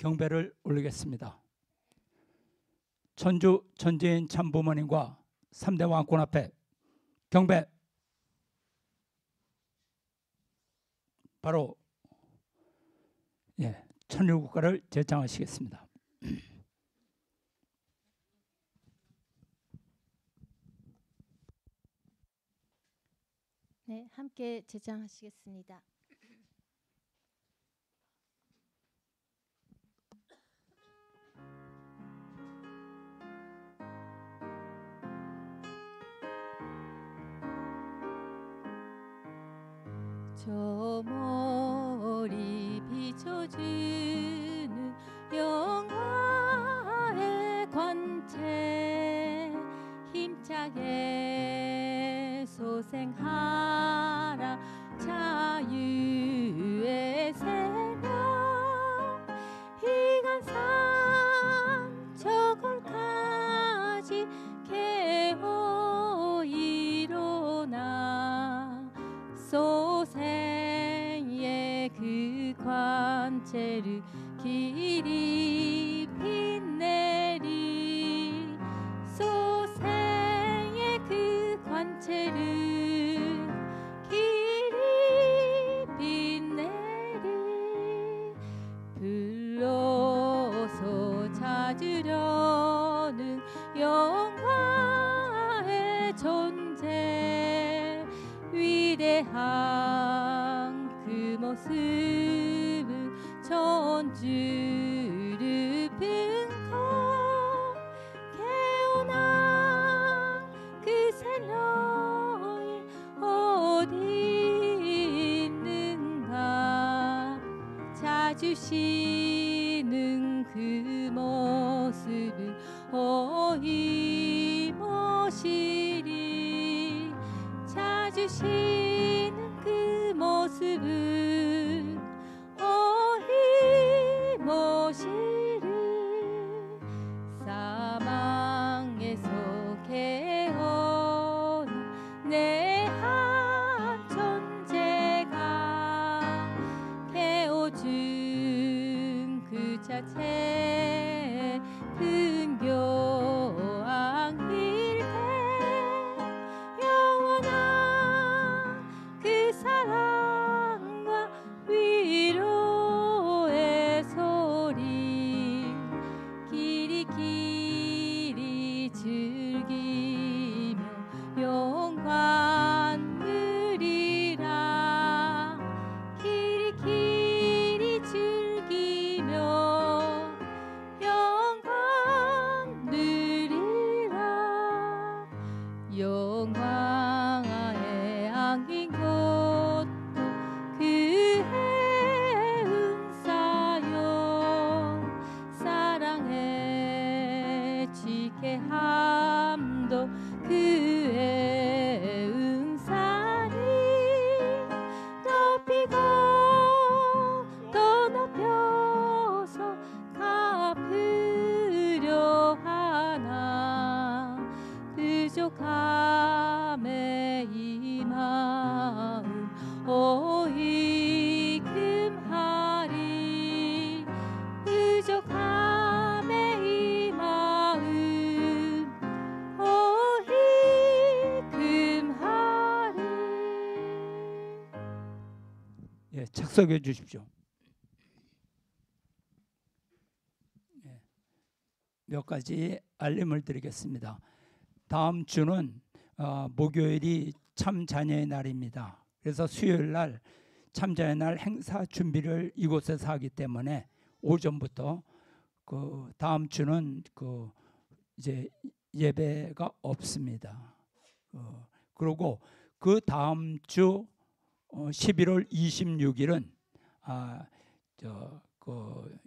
경배를 올리겠습니다. 천주 천지인 참부모님과 3대 왕권 앞에 경배. 바로 천일국가를 제창하시겠습니다. 네, 함께 제창하시겠습니다. 저 멀리 비춰주는 영화의 관체 힘차게 소생하라 자유의 새벽 희간산 저골까지 깨어 일어나 소생의 그 관체를 길이 빛내리 소생의 그 관체를 길이 빛내리 불러서 찾으려는 영화의 존재 위대한 그 모습은 천주를 품고 깨어난 그 생명이 어디 있는가 찾으시는 그 모습은 어이머시리 찾으시는 그 모습은 어이머시리 사망에서 깨어난 내 한 존재가 깨워준 그 자체 근교한 길에 영원한 그 사랑과 위로의 소리 길이 길이 즐기며 영광 누리라 길이 길이 즐기며 영광 누리라 영광에 안긴 곳도 그의 은사요 사랑에 지게함도 그의 은사니 높이고 더 높여서 갚으려 하나 부족함에 이 마음 어이 금하리 부족함에 이 마음 어이 금하리. 착석해 주십시오. 몇 가지 알림을 드리겠습니다. 다음 주는 목요일이 참자녀의 날입니다. 그래서 수요일 날 참자녀의 날 행사 준비를 이곳에서 하기 때문에 오전부터 그 다음 주는 그 이제 예배가 없습니다. 그리고 그 다음 주 11월 26일은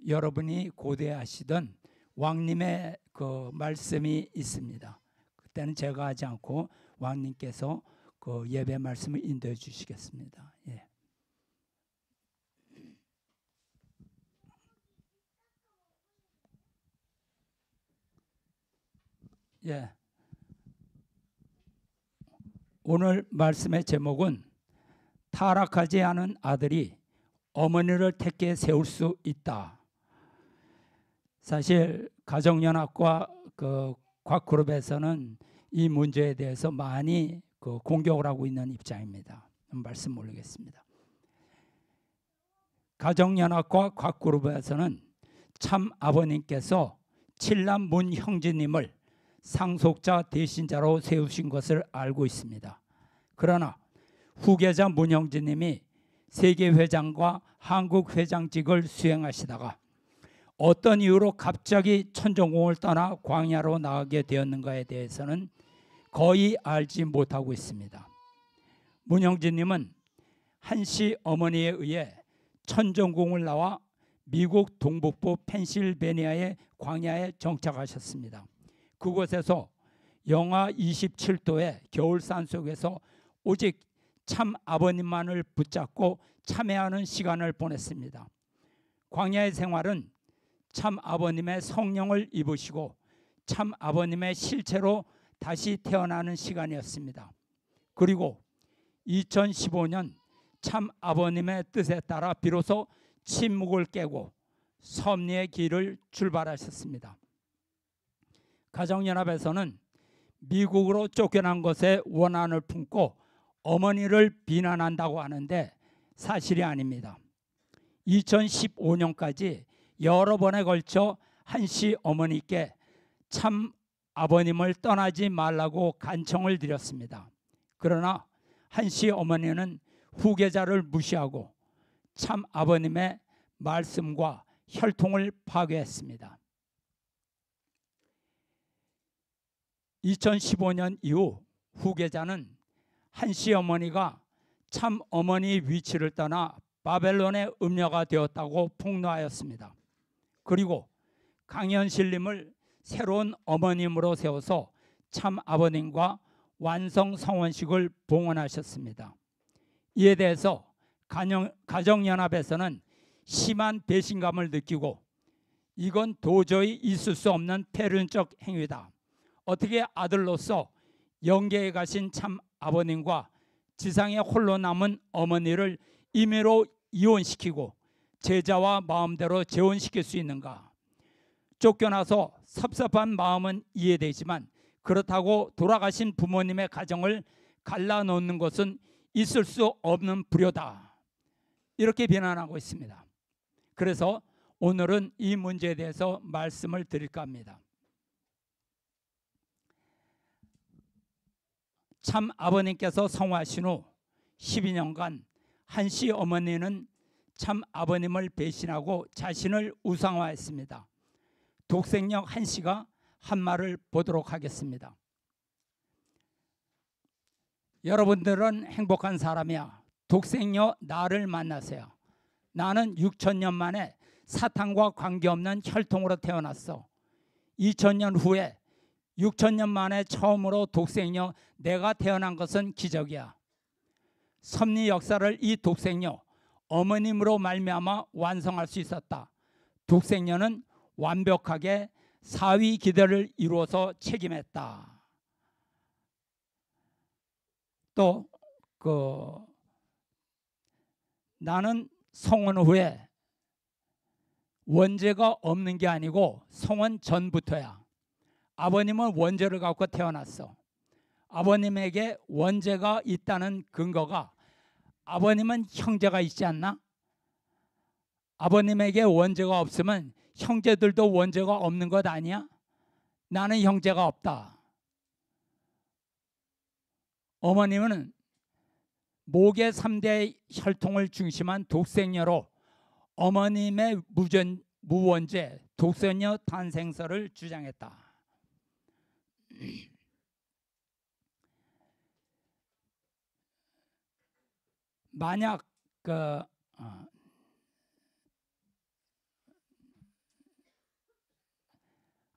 여러분이 고대하시던 왕님의 그 말씀이 있습니다. 그때는 제가 하지 않고 왕님께서 그 예배 말씀을 인도해 주시겠습니다. 오늘 말씀의 제목은 타락하지 않은 아들이 어머니를 택해 세울 수 있다. 사실 가정연합과 그 곽그룹에서는 이 문제에 대해서 많이 그 공격을 하고 있는 입장입니다. 말씀 올리겠습니다. 가정연합과 곽그룹에서는 참 아버님께서 칠남 문형진님을 상속자 대신자로 세우신 것을 알고 있습니다. 그러나 후계자 문형진님이 세계회장과 한국회장직을 수행하시다가 어떤 이유로 갑자기 천정궁을 떠나 광야로 나가게 되었는가에 대해서는 거의 알지 못하고 있습니다. 문형진님은 한씨 어머니에 의해 천정궁을 나와 미국 동북부 펜실베니아의 광야에 정착하셨습니다. 그곳에서 영하 27도의 겨울산 속에서 오직 참 아버님만을 붙잡고 참회하는 시간을 보냈습니다. 광야의 생활은 참 아버님의 성령을 입으시고 참 아버님의 실체로 다시 태어나는 시간이었습니다. 그리고 2015년 참 아버님의 뜻에 따라 비로소 침묵을 깨고 섭리의 길을 출발하셨습니다. 가정연합에서는 미국으로 쫓겨난 것에 원한을 품고 어머니를 비난한다고 하는데 사실이 아닙니다. 2015년까지 여러 번에 걸쳐 한씨 어머니께 참 아버님을 떠나지 말라고 간청을 드렸습니다. 그러나 한씨 어머니는 후계자를 무시하고 참 아버님의 말씀과 혈통을 파괴했습니다. 2015년 이후 후계자는 한씨 어머니가 참 어머니 위치를 떠나 바벨론의 음녀가 되었다고 폭로하였습니다. 그리고 강현실님을 새로운 어머님으로 세워서 참 아버님과 완성 성원식을 봉헌하셨습니다. 이에 대해서 가정연합에서는 심한 배신감을 느끼고 이건 도저히 있을 수 없는 패륜적 행위다. 어떻게 아들로서 영계에 가신 참 아버님과 지상에 홀로 남은 어머니를 임의로 이혼시키고 제자와 마음대로 재혼시킬 수 있는가? 쫓겨나서 섭섭한 마음은 이해되지만 그렇다고 돌아가신 부모님의 가정을 갈라놓는 것은 있을 수 없는 불효다. 이렇게 비난하고 있습니다. 그래서 오늘은 이 문제에 대해서 말씀을 드릴까 합니다. 참 아버님께서 성화하신 후 12년간 한씨 어머니는 참 아버님을 배신하고 자신을 우상화했습니다. 독생녀 한씨가 한 말을 보도록 하겠습니다. 여러분들은 행복한 사람이야. 독생녀 나를 만나세요. 나는 6천년 만에 사탄과 관계없는 혈통으로 태어났어. 2000년 후에 6천년 만에 처음으로 독생녀 내가 태어난 것은 기적이야. 섭리 역사를 이 독생녀 어머님으로 말미암아 완성할 수 있었다. 독생녀는 완벽하게 사위 기대를 이루어서 책임했다. 또 나는 성혼 후에 원죄가 없는 게 아니고 성혼 전부터야. 아버님은 원죄를 갖고 태어났어. 아버님에게 원죄가 있다는 근거가 아버님은 형제가 있지 않나? 아버님에게 원죄가 없으면 형제들도 원죄가 없는 것 아니야? 나는 형제가 없다. 어머님은 목의 3대 혈통을 중심한 독생녀로 어머님의 무원죄 독생녀 탄생설을 주장했다. 만약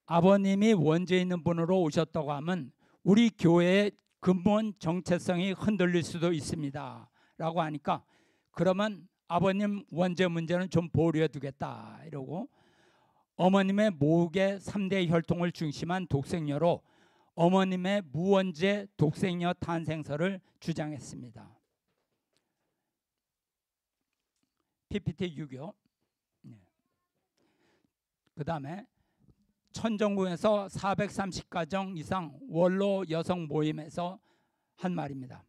아버님이 원죄 있는 분으로 오셨다고 하면 우리 교회의 근본 정체성이 흔들릴 수도 있습니다 라고 하니까 그러면 아버님 원죄 문제는 좀 보류해 두겠다 이러고 어머님의 목의 3대 혈통을 중심한 독생녀로 어머님의 무원죄 독생녀 탄생설을 주장했습니다. PPT 6요. 그 다음에 천정궁에서 430가정 이상 원로 여성 모임에서 한 말입니다.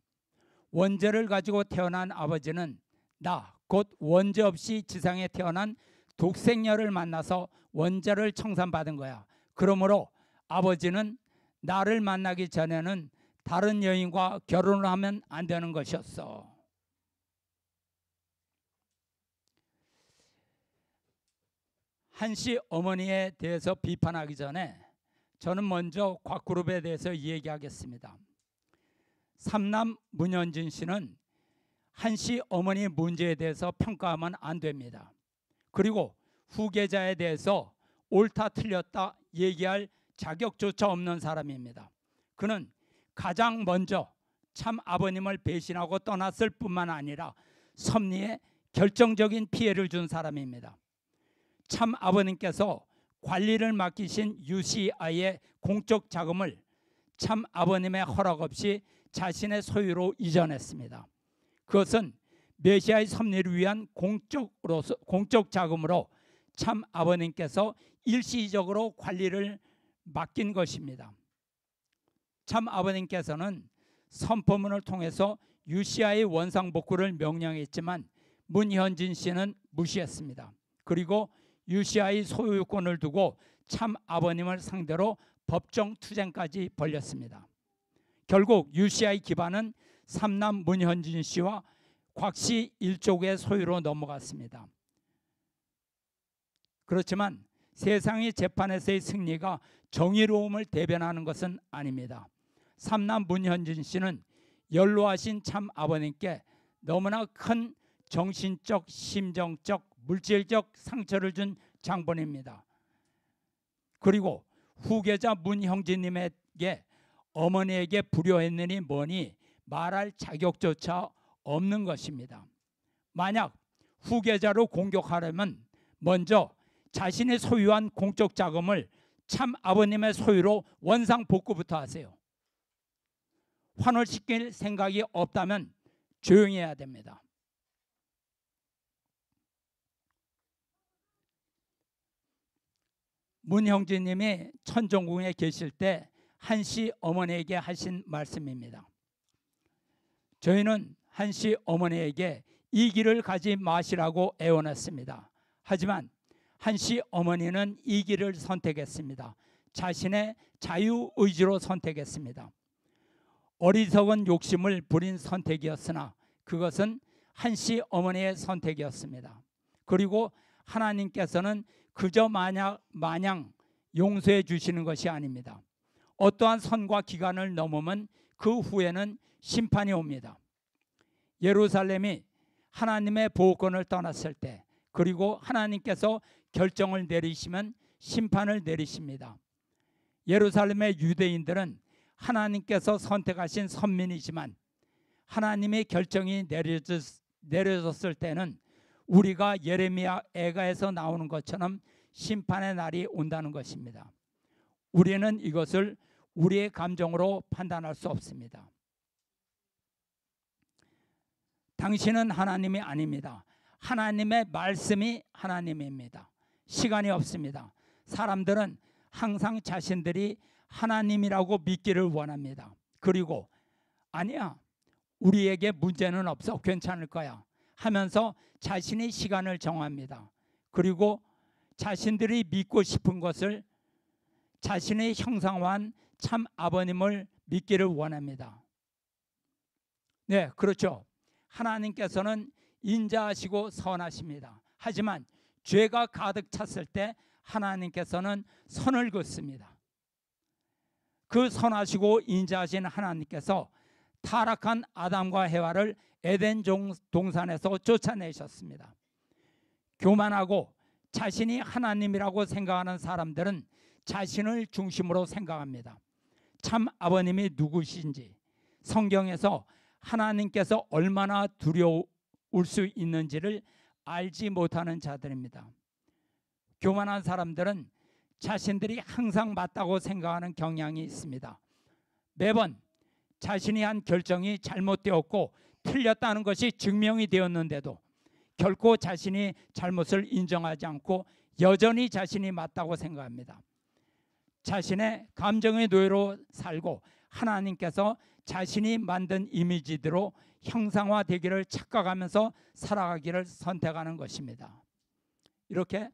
원죄를 가지고 태어난 아버지는 나 곧 원죄 없이 지상에 태어난 독생녀를 만나서 원죄를 청산받은 거야. 그러므로 아버지는 나를 만나기 전에는 다른 여인과 결혼을 하면 안 되는 것이었어. 한씨 어머니에 대해서 비판하기 전에 저는 먼저 곽그룹에 대해서 얘기하겠습니다. 삼남 문현진 씨는 한씨 어머니 문제에 대해서 평가하면 안 됩니다. 그리고 후계자에 대해서 옳다 틀렸다 얘기할 자격조차 없는 사람입니다. 그는 가장 먼저 참 아버님을 배신하고 떠났을 뿐만 아니라 섭리에 결정적인 피해를 준 사람입니다. 참 아버님께서 관리를 맡기신 UCI의 공적 자금을 참 아버님의 허락 없이 자신의 소유로 이전했습니다. 그것은 메시아의 섭리를 위한 공적 자금으로 참 아버님께서 일시적으로 관리를 맡긴 것입니다. 참 아버님께서는 선포문을 통해서 UCI 원상복구를 명령했지만 문현진 씨는 무시했습니다. 그리고 UCI 소유권을 두고 참 아버님을 상대로 법정 투쟁까지 벌였습니다. 결국 UCI 기반은 삼남 문현진 씨와 곽씨 일족의 소유로 넘어갔습니다. 그렇지만 세상의 재판에서의 승리가 정의로움을 대변하는 것은 아닙니다. 삼남 문현진 씨는 연로하신 참 아버님께 너무나 큰 정신적, 심정적, 물질적 상처를 준 장본입니다. 그리고 후계자 문형진님에게 어머니에게 불효했느니 뭐니 말할 자격조차 없는 것입니다. 만약 후계자로 공격하려면 먼저 자신이 소유한 공적 자금을 참 아버님의 소유로 원상복구부터 하세요. 환원시킬 생각이 없다면 조용히 해야 됩니다. 문형진님이 천정궁에 계실 때 한씨 어머니에게 하신 말씀입니다. 저희는 한씨 어머니에게 이 길을 가지 마시라고 애원했습니다. 하지만 한씨 어머니는 이 길을 선택했습니다. 자신의 자유의지로 선택했습니다. 어리석은 욕심을 부린 선택이었으나 그것은 한씨 어머니의 선택이었습니다. 그리고 하나님께서는 그저 마냥 용서해 주시는 것이 아닙니다. 어떠한 선과 기간을 넘으면 그 후에는 심판이 옵니다. 예루살렘이 하나님의 보호권을 떠났을 때, 그리고 하나님께서 결정을 내리시면 심판을 내리십니다. 예루살렘의 유대인들은 하나님께서 선택하신 선민이지만 하나님의 결정이 내려졌을 때는 우리가 예레미야 애가에서 나오는 것처럼 심판의 날이 온다는 것입니다. 우리는 이것을 우리의 감정으로 판단할 수 없습니다. 당신은 하나님이 아닙니다. 하나님의 말씀이 하나님입니다. 시간이 없습니다. 사람들은 항상 자신들이 하나님이라고 믿기를 원합니다. 그리고 아니야, 우리에게 문제는 없어, 괜찮을 거야 하면서 자신의 시간을 정합니다. 그리고 자신들이 믿고 싶은 것을 자신의 형상화한 참 아버님을 믿기를 원합니다. 네, 그렇죠. 하나님께서는 인자하시고 선하십니다. 하지만 죄가 가득 찼을 때 하나님께서는 선을 긋습니다. 그 선하시고 인자하신 하나님께서 타락한 아담과 해와를 에덴 동산에서 쫓아내셨습니다. 교만하고 자신이 하나님이라고 생각하는 사람들은 자신을 중심으로 생각합니다. 참 아버님이 누구신지, 성경에서 하나님께서 얼마나 두려울 수 있는지를 알지 못하는 자들입니다. 교만한 사람들은 자신들이 항상 맞다고 생각하는 경향이 있습니다. 매번 자신이 한 결정이 잘못되었고 틀렸다는 것이 증명이 되었는데도 결코 자신이 잘못을 인정하지 않고 여전히 자신이 맞다고 생각합니다. 자신의 감정의 노예로 살고 하나님께서 자신이 만든 이미지대로 형상화되기를 착각하면서 살아가기를 선택하는 것입니다. 이렇게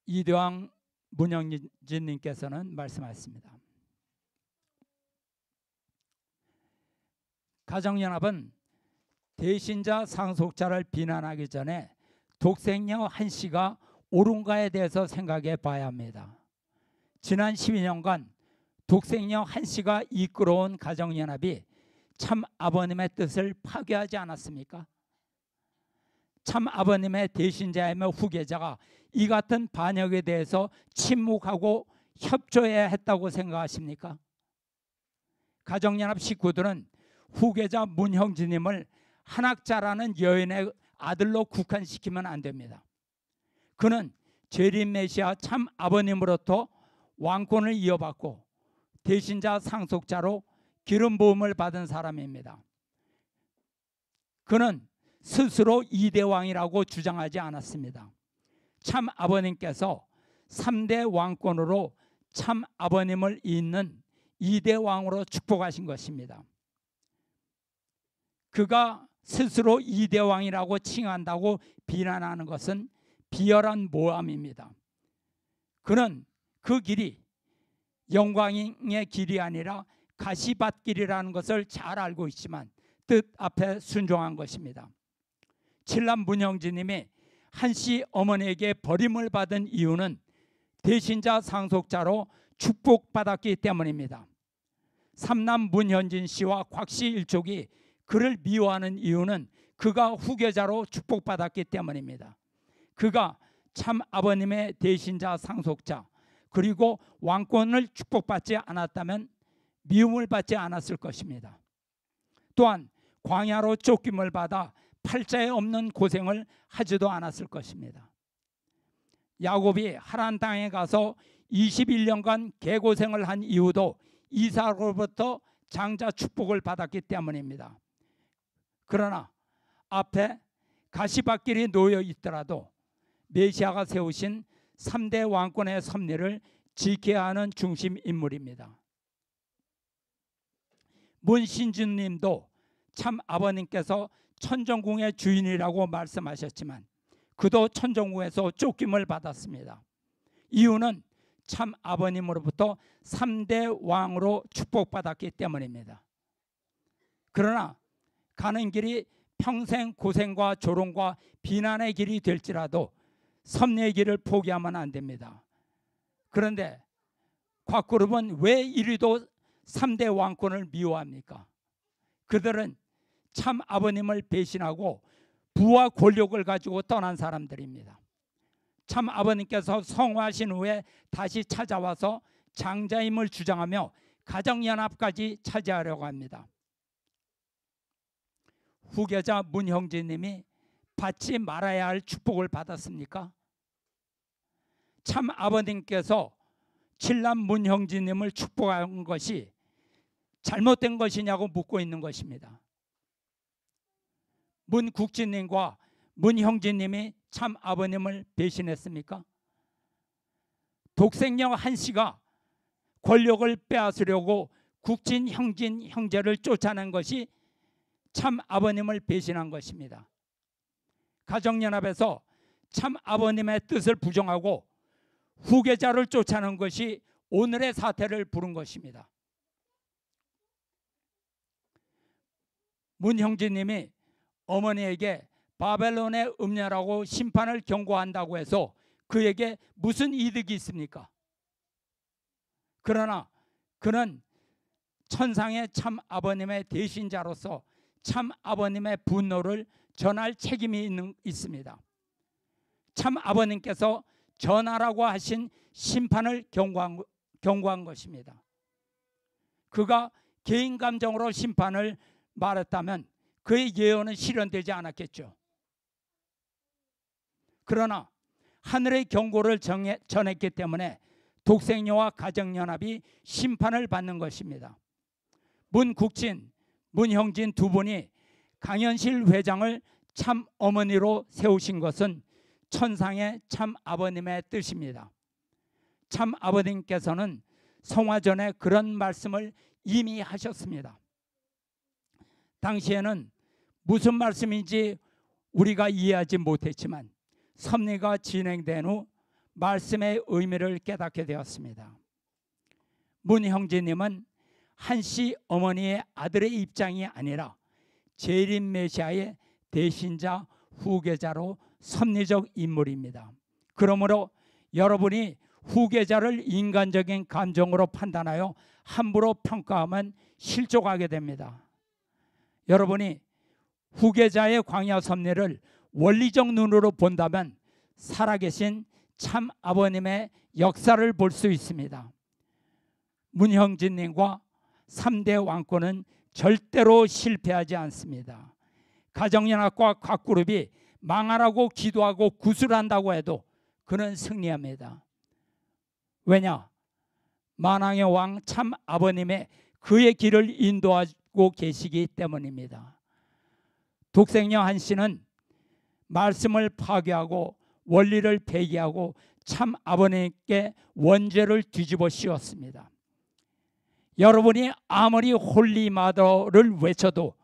이대왕 문형진님께서는 말씀하셨습니다. 가정연합은 대신자 상속자를 비난하기 전에 독생녀 한 씨가 옳은가에 대해서 생각해 봐야 합니다. 지난 12년간 독생녀 한 씨가 이끌어온 가정연합이 참 아버님의 뜻을 파괴하지 않았습니까? 참 아버님의 대신자이며 후계자가 이 같은 반역에 대해서 침묵하고 협조해야 했다고 생각하십니까? 가정연합 식구들은 후계자 문형진님을 한학자라는 여인의 아들로 국한시키면 안 됩니다. 그는 재림 메시아 참 아버님으로부터 왕권을 이어받고 대신자 상속자로 기름 부음을 받은 사람입니다. 그는 스스로 이대왕이라고 주장하지 않았습니다. 참 아버님께서 3대 왕권으로 참 아버님을 잇는 이대왕으로 축복하신 것입니다. 그가 스스로 이대왕이라고 칭한다고 비난하는 것은 비열한 모함입니다. 그는 그 길이 영광의 길이 아니라 가시밭길이라는 것을 잘 알고 있지만 뜻 앞에 순종한 것입니다. 칠남 문형진님이 한씨 어머니에게 버림을 받은 이유는 대신자 상속자로 축복받았기 때문입니다. 삼남 문현진 씨와 곽씨 일족이 그를 미워하는 이유는 그가 후계자로 축복받았기 때문입니다. 그가 참 아버님의 대신자 상속자 그리고 왕권을 축복받지 않았다면 미움을 받지 않았을 것입니다. 또한 광야로 쫓김을 받아 팔자에 없는 고생을 하지도 않았을 것입니다. 야곱이 하란 땅에 가서 21년간 개고생을 한 이유도 이삭으로부터 장자 축복을 받았기 때문입니다. 그러나 앞에 가시밭길이 놓여 있더라도 메시아가 세우신 3대 왕권의 섭리를 지켜야 하는 중심 인물입니다. 문신준님도 참 아버님께서 천정궁의 주인이라고 말씀하셨지만 그도 천정궁에서 쫓김을 받았습니다. 이유는 참 아버님으로부터 3대 왕으로 축복받았기 때문입니다. 그러나 가는 길이 평생 고생과 조롱과 비난의 길이 될지라도 섭리의 길을 포기하면 안 됩니다. 그런데 곽그룹은 왜 이리도 3대 왕권을 미워합니까? 그들은 참 아버님을 배신하고 부와 권력을 가지고 떠난 사람들입니다. 참 아버님께서 성화하신 후에 다시 찾아와서 장자임을 주장하며 가정연합까지 차지하려고 합니다. 후계자 문형진님이 받지 말아야 할 축복을 받았습니까? 참 아버님께서 칠남 문형진님을 축복한 것이 잘못된 것이냐고 묻고 있는 것입니다. 문국진님과 문형진님이 참 아버님을 배신했습니까? 독생녀 한 씨가 권력을 빼앗으려고 국진, 형진, 형제를 쫓아낸 것이 참 아버님을 배신한 것입니다. 가정연합에서 참 아버님의 뜻을 부정하고 후계자를 쫓아낸 것이 오늘의 사태를 부른 것입니다. 문형진님이 어머니에게 바벨론의 음녀라고 심판을 경고한다고 해서 그에게 무슨 이득이 있습니까? 그러나 그는 천상의 참 아버님의 대신자로서 참 아버님의 분노를 전할 책임이 있습니다. 참 아버님께서 전하라고 하신 심판을 경고한 것입니다. 그가 개인 감정으로 심판을 말했다면 그의 예언은 실현되지 않았겠죠. 그러나 하늘의 경고를 전했기 때문에 독생녀와 가정연합이 심판을 받는 것입니다. 문국진, 문형진 두 분이 강현실 회장을 참 어머니로 세우신 것은 천상의 참 아버님의 뜻입니다. 참 아버님께서는 성화전에 그런 말씀을 이미 하셨습니다. 당시에는 무슨 말씀인지 우리가 이해하지 못했지만 섭리가 진행된 후 말씀의 의미를 깨닫게 되었습니다. 문형진님은 한씨 어머니의 아들의 입장이 아니라 재림 메시아의 대신자 후계자로 섭리적 인물입니다. 그러므로 여러분이 후계자를 인간적인 감정으로 판단하여 함부로 평가하면 실족하게 됩니다. 여러분이 후계자의 광야 섭리를 원리적 눈으로 본다면 살아계신 참 아버님의 역사를 볼 수 있습니다. 문형진님과 3대 왕권은 절대로 실패하지 않습니다. 가정연합과 각 그룹이 망하라고 기도하고 구술한다고 해도 그는 승리합니다. 왜냐? 만왕의 왕 참 아버님의 그의 길을 인도하고 계시기 때문입니다. 독생녀 한씨는 말씀을 파괴하고 원리를 폐기하고 참 아버님께 원죄를 뒤집어 씌웠습니다. 여러분이 아무리 홀리마더를 외쳐도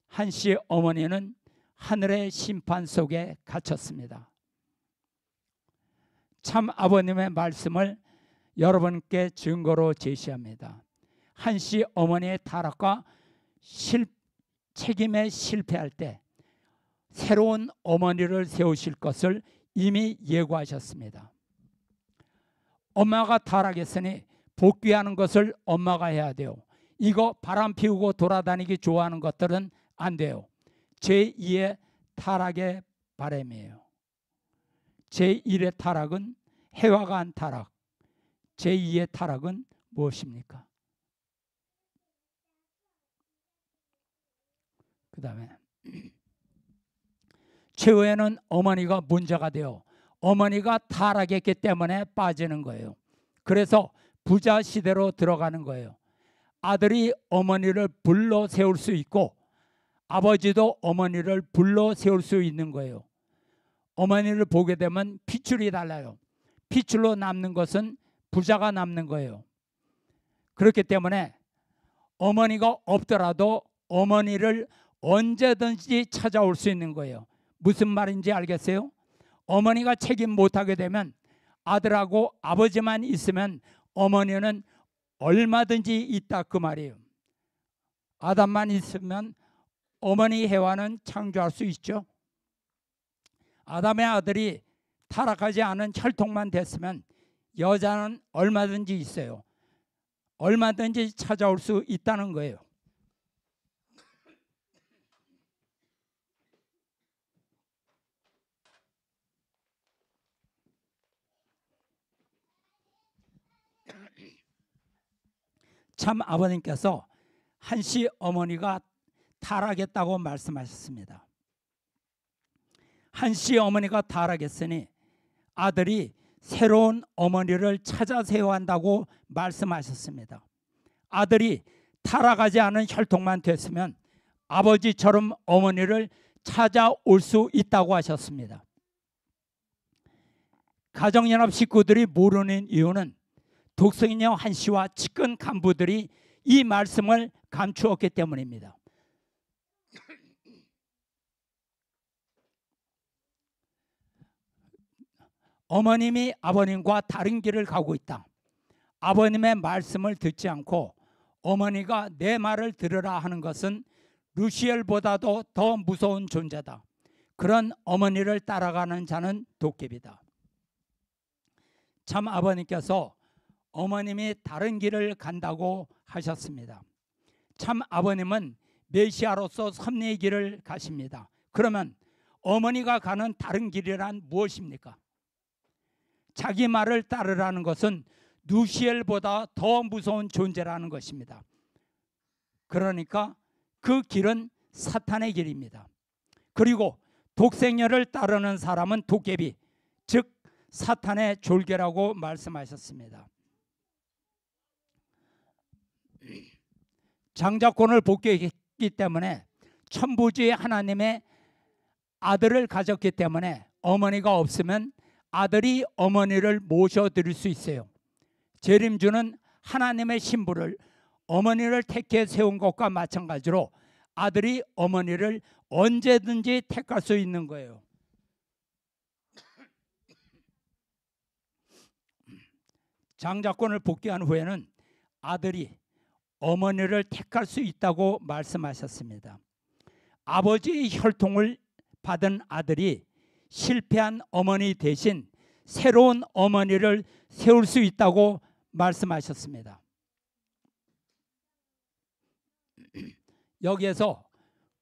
한씨 어머니는 하늘의 심판 속에 갇혔습니다. 참 아버님의 말씀을 여러분께 증거로 제시합니다. 한씨 어머니의 타락과 책임에 실패할 때 새로운 어머니를 세우실 것을 이미 예고하셨습니다. 엄마가 타락했으니 복귀하는 것을 엄마가 해야 돼요. 이거 바람 피우고 돌아다니기 좋아하는 것들은 안 돼요. 제2의 타락의 바람이에요. 제1의 타락은 해와가 한 타락. 제2의 타락은 무엇입니까? 그 다음에 최후에는 어머니가 문제가 돼요. 어머니가 타락했기 때문에 빠지는 거예요. 그래서 부자 시대로 들어가는 거예요. 아들이 어머니를 불러 세울 수 있고 아버지도 어머니를 불러 세울 수 있는 거예요. 어머니를 보게 되면 핏줄이 달라요. 핏줄로 남는 것은 부자가 남는 거예요. 그렇기 때문에 어머니가 없더라도 어머니를 언제든지 찾아올 수 있는 거예요. 무슨 말인지 알겠어요? 어머니가 책임 못하게 되면 아들하고 아버지만 있으면 어머니는 얼마든지 있다 그 말이에요. 아담만 있으면 어머니 해와는 창조할 수 있죠. 아담의 아들이 타락하지 않은 혈통만 됐으면 여자는 얼마든지 있어요. 얼마든지 찾아올 수 있다는 거예요. 참 아버님께서 한씨 어머니가 타락했다고 말씀하셨습니다. 한씨 어머니가 타락했으니 아들이 새로운 어머니를 찾아 세워야 한다고 말씀하셨습니다. 아들이 타락하지 않은 혈통만 됐으면 아버지처럼 어머니를 찾아올 수 있다고 하셨습니다. 가정연합 식구들이 모르는 이유는 독생녀 한씨와 측근 간부들이 이 말씀을 감추었기 때문입니다. 어머님이 아버님과 다른 길을 가고 있다. 아버님의 말씀을 듣지 않고 어머니가 내 말을 들으라 하는 것은 루시엘보다도 더 무서운 존재다. 그런 어머니를 따라가는 자는 도깨비다. 참 아버님께서 어머님이 다른 길을 간다고 하셨습니다. 참 아버님은 메시아로서 섭리의 길을 가십니다. 그러면 어머니가 가는 다른 길이란 무엇입니까? 자기 말을 따르라는 것은 누시엘보다 더 무서운 존재라는 것입니다. 그러니까 그 길은 사탄의 길입니다. 그리고 독생녀를 따르는 사람은 도깨비, 즉 사탄의 졸개라고 말씀하셨습니다. 장자권을 복귀했기 때문에 천부주의 하나님의 아들을 가졌기 때문에 어머니가 없으면 아들이 어머니를 모셔드릴 수 있어요. 재림주는 하나님의 신부를 어머니를 택해 세운 것과 마찬가지로 아들이 어머니를 언제든지 택할 수 있는 거예요. 장자권을 복귀한 후에는 아들이 어머니를 택할 수 있다고 말씀하셨습니다. 아버지의 혈통을 받은 아들이 실패한 어머니 대신 새로운 어머니를 세울 수 있다고 말씀하셨습니다. 여기에서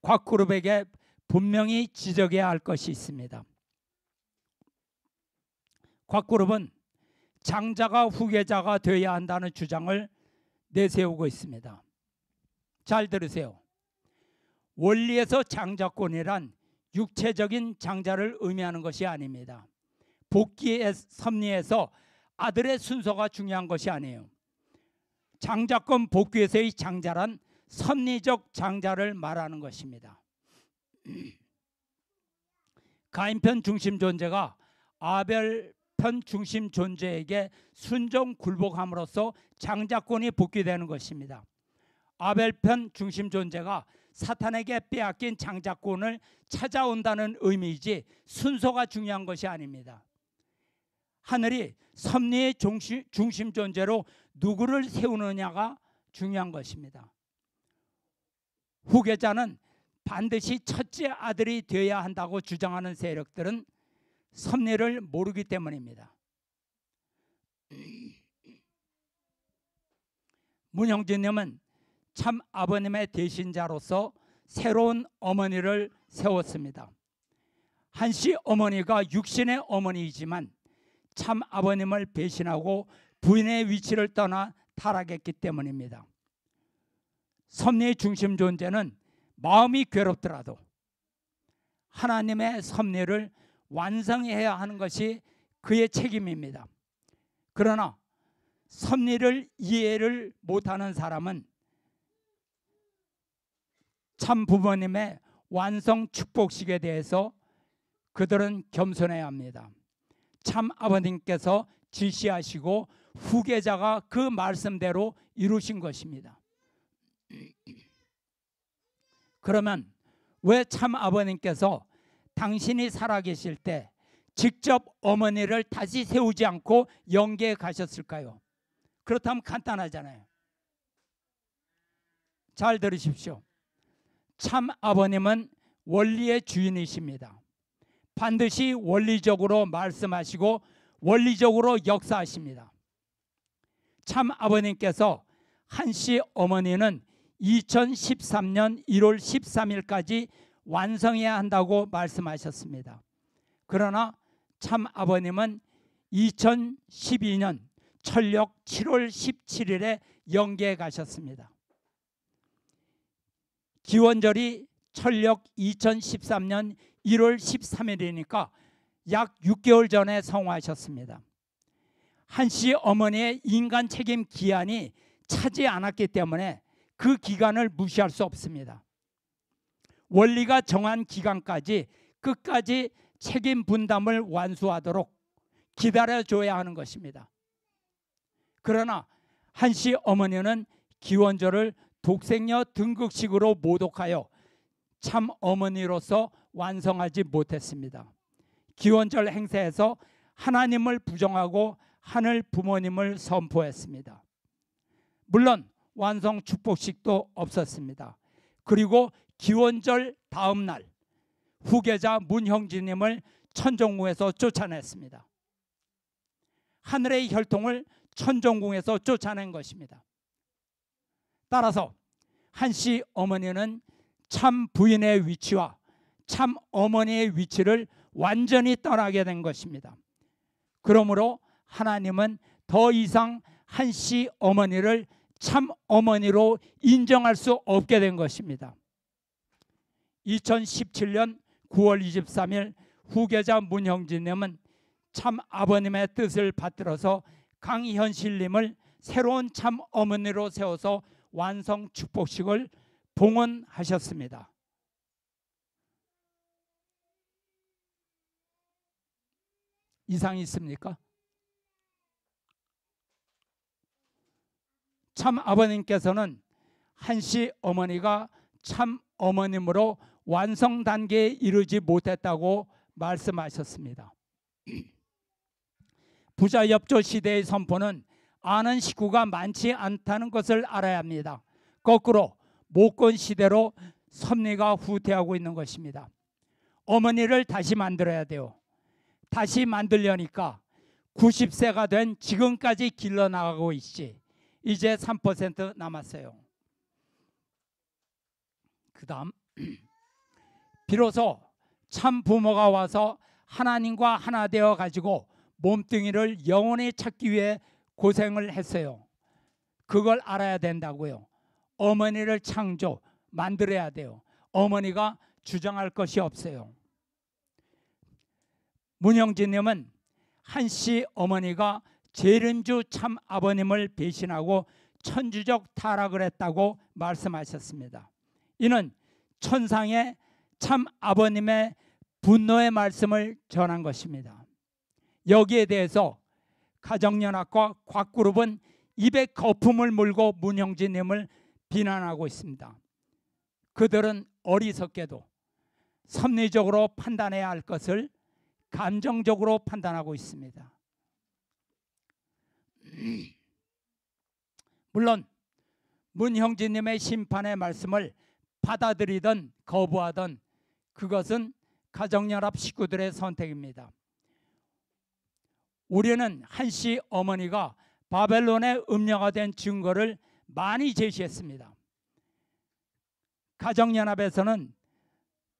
곽그룹에게 분명히 지적해야 할 것이 있습니다. 곽그룹은 장자가 후계자가 되어야 한다는 주장을 내세우고 있습니다. 잘 들으세요. 원리에서 장자권이란 육체적인 장자를 의미하는 것이 아닙니다. 복귀의 섭리에서 아들의 순서가 중요한 것이 아니에요. 장자권 복귀에서의 장자란 섭리적 장자를 말하는 것입니다. 가인편 중심 존재가 아벨 편 중심 존재에게 순종 굴복함으로써 장자권이 복귀되는 것입니다. 아벨 편 중심 존재가 사탄에게 빼앗긴 장자권을 찾아온다는 의미이지 순서가 중요한 것이 아닙니다. 하늘이 섭리의 중심 존재로 누구를 세우느냐가 중요한 것입니다. 후계자는 반드시 첫째 아들이 되어야 한다고 주장하는 세력들은 섭리를 모르기 때문입니다. 문형진님은 참 아버님의 대신자로서 새로운 어머니를 세웠습니다. 한씨 어머니가 육신의 어머니이지만 참 아버님을 배신하고 부인의 위치를 떠나 타락했기 때문입니다. 섭리의 중심 존재는 마음이 괴롭더라도 하나님의 섭리를 완성해야 하는 것이 그의 책임입니다. 그러나 섭리를 이해를 못하는 사람은 참 부모님의 완성 축복식에 대해서 그들은 겸손해야 합니다. 참 아버님께서 지시하시고 후계자가 그 말씀대로 이루신 것입니다. 그러면 왜 참 아버님께서 당신이 살아계실 때 직접 어머니를 다시 세우지 않고 영계에 가셨을까요? 그렇다면 간단하잖아요. 잘 들으십시오. 참 아버님은 원리의 주인이십니다. 반드시 원리적으로 말씀하시고 원리적으로 역사하십니다. 참 아버님께서 한씨 어머니는 2013년 1월 13일까지 완성해야 한다고 말씀하셨습니다. 그러나 참 아버님은 2012년 철력 7월 17일에 영계에 가셨습니다. 기원절이 철력 2013년 1월 13일이니까 약 6개월 전에 성화하셨습니다. 한씨 어머니의 인간 책임 기한이 차지 않았기 때문에 그 기간을 무시할 수 없습니다. 원리가 정한 기간까지 끝까지 책임 분담을 완수하도록 기다려줘야 하는 것입니다. 그러나 한씨 어머니는 기원절을 독생녀 등극식으로 모독하여 참 어머니로서 완성하지 못했습니다. 기원절 행사에서 하나님을 부정하고 하늘 부모님을 선포했습니다. 물론 완성 축복식도 없었습니다. 그리고 기원절 다음 날 후계자 문형진님을 천정궁에서 쫓아냈습니다. 하늘의 혈통을 천정궁에서 쫓아낸 것입니다. 따라서 한씨 어머니는 참 부인의 위치와 참 어머니의 위치를 완전히 떠나게 된 것입니다. 그러므로 하나님은 더 이상 한씨 어머니를 참 어머니로 인정할 수 없게 된 것입니다. 2017년 9월 23일 후계자 문형진님은 참 아버님의 뜻을 받들어서 강현실님을 새로운 참 어머니로 세워서 완성 축복식을 봉헌하셨습니다. 이상이 있습니까? 참 아버님께서는 한씨 어머니가 참 어머님으로 완성 단계에 이르지 못했다고 말씀하셨습니다. 부자 엽조 시대의 선포는 아는 식구가 많지 않다는 것을 알아야 합니다. 거꾸로 모권 시대로 섭리가 후퇴하고 있는 것입니다. 어머니를 다시 만들어야 돼요. 다시 만들려니까 90세가 된 지금까지 길러나가고 있지. 이제 3% 남았어요. 그 다음 비로소 참 부모가 와서 하나님과 하나 되어 가지고 몸뚱이를 영원히 찾기 위해 고생을 했어요. 그걸 알아야 된다고요. 어머니를 만들어야 돼요. 어머니가 주장할 것이 없어요. 문영진님은 한씨 어머니가 재림주 참 아버님을 배신하고 천주적 타락을 했다고 말씀하셨습니다. 이는 천상의 참 아버님의 분노의 말씀을 전한 것입니다. 여기에 대해서 가정연합과 곽그룹은 입에 거품을 물고 문영진님을 비난하고 있습니다. 그들은 어리석게도 섭리적으로 판단해야 할 것을 감정적으로 판단하고 있습니다. 물론 문형진님의 심판의 말씀을 받아들이든 거부하든 그것은 가정연합 식구들의 선택입니다. 우리는 한씨 어머니가 바벨론의 음녀가 된 증거를 많이 제시했습니다. 가정연합에서는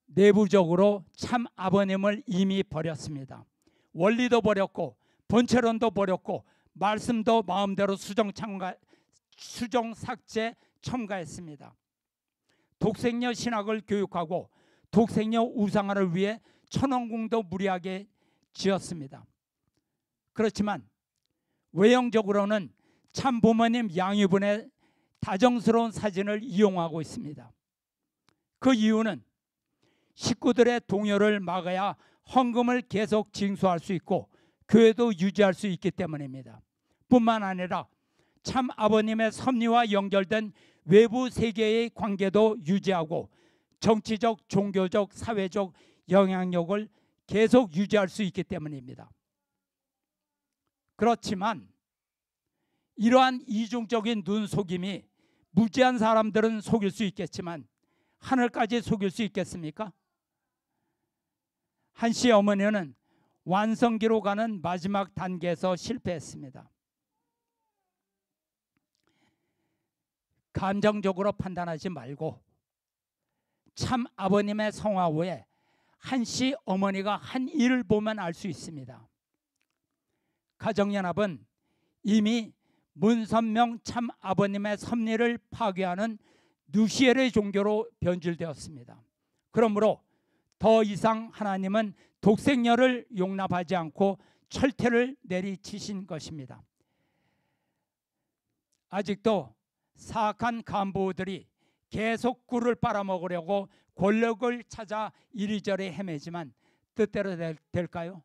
내부적으로 참 아버님을 이미 버렸습니다. 원리도 버렸고 본체론도 버렸고 말씀도 마음대로 수정 삭제 첨가했습니다. 독생녀 신학을 교육하고 독생녀 우상화를 위해 천원궁도 무리하게 지었습니다. 그렇지만 외형적으로는 참 부모님 양유분의 다정스러운 사진을 이용하고 있습니다. 그 이유는 식구들의 동요를 막아야 헌금을 계속 징수할 수 있고 교회도 유지할 수 있기 때문입니다. 뿐만 아니라 참 아버님의 섭리와 연결된 외부 세계의 관계도 유지하고 정치적, 종교적, 사회적 영향력을 계속 유지할 수 있기 때문입니다. 그렇지만 이러한 이중적인 눈속임이 무지한 사람들은 속일 수 있겠지만 하늘까지 속일 수 있겠습니까? 한씨 어머니는 완성기로 가는 마지막 단계에서 실패했습니다. 감정적으로 판단하지 말고 참 아버님의 성화 후에 한씨 어머니가 한 일을 보면 알 수 있습니다. 가정연합은 이미 문선명 참 아버님의 섭리를 파괴하는 누시엘의 종교로 변질되었습니다. 그러므로 더 이상 하나님은 독생녀를 용납하지 않고 철퇴를 내리치신 것입니다. 아직도 사악한 간부들이 계속 꿀을 빨아먹으려고 권력을 찾아 이리저리 헤매지만 뜻대로 될까요?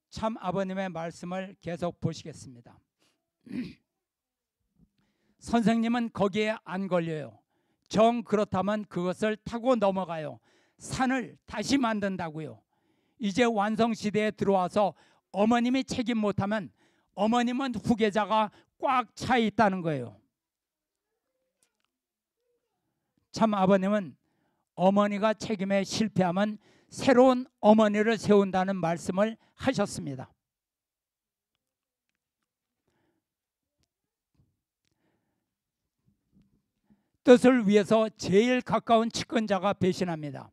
참 아버님의 말씀을 계속 보시겠습니다. 선생님은 거기에 안 걸려요. 정 그렇다면 그것을 타고 넘어가요. 산을 다시 만든다고요. 이제 완성시대에 들어와서 어머님이 책임 못하면 어머님은 후계자가 꽉 차 있다는 거예요. 참 아버님은 어머니가 책임에 실패하면 새로운 어머니를 세운다는 말씀을 하셨습니다. 뜻을 위해서 제일 가까운 측근자가 배신합니다.